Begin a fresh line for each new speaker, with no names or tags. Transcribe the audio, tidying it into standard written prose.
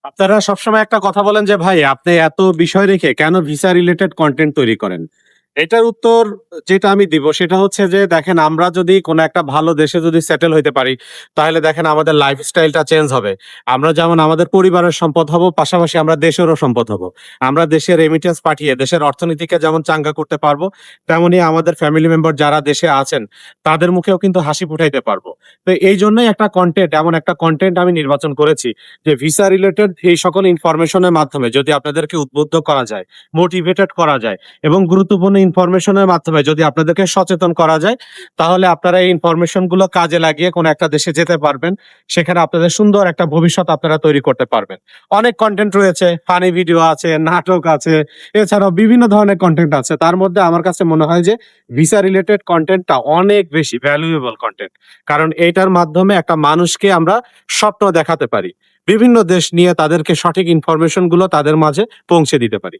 আপনারা সবসময় একটা কথা বলেন যে, "ভাই আপনি এত বিষয় রেখে কেন ভিসা রিলেটেড কনটেন্ট তৈরি করেন?" এটার উত্তর যেটা আমি দিব সেটা হচ্ছে যে, দেখেন আমরা যদি কোনো একটা ভালো দেশে যদি সেটেল হইতে পারি, তাহলে দেখেন আমাদের লাইফস্টাইলটা চেঞ্জ হবে। আমরা যেমন আমাদের পরিবারের সম্পদ হব, পাশাপাশি আমরা দেশেরও সম্পদ হব। আমরা দেশে রেমিটেন্স পাঠিয়ে দেশের অর্থনীতিকে যেমন চাঙ্গা করতে পারবো, তেমনি আমাদের ফ্যামিলি মেম্বার যারা দেশে আছেন, তাদের মুখেও কিন্তু হাসি ফুটাইতে পারবো। তো এইজন্যই একটা কনটেন্ট এমন একটা কনটেন্ট আমি নির্বাচন করেছি যে ভিসা রিলেটেড এই সকল ইনফরমেশনের মাধ্যমে যদি আপনাদেরকে উদ্বুদ্ধ করা যায়, মোটিভেটেড করা যায় এবং গুরুত্বপূর্ণ ইনফরমেশনের মাধ্যমে যদি আপনাদেরকে সচেতন করা যায়, তাহলে আপনারা এই ইনফরমেশন গুলো কাজে লাগিয়ে কোন একটা দেশে যেতে পারবেন। সেখানে আপনাদের সুন্দর একটা ভবিষ্যৎ আপনারা তৈরি করতে পারবেন। অনেক কনটেন্ট রয়েছে, ফানি ভিডিও আছে, নাটক আছে, এছাড়াও বিভিন্ন ধরনের কনটেন্ট আছে। তার মধ্যে আমার কাছে মনে হয় যে ভিসা রিলেটেড কনটেন্টটা অনেক বেশি ভ্যালুয়েবল কনটেন্ট। কারণ এইটার মাধ্যমে একটা মানুষকে আমরা স্বপ্ন দেখাতে পারি। বিভিন্ন দেশ নিয়ে তাদেরকে সঠিক ইনফরমেশন গুলো তাদের মাঝে পৌঁছে দিতে পারি।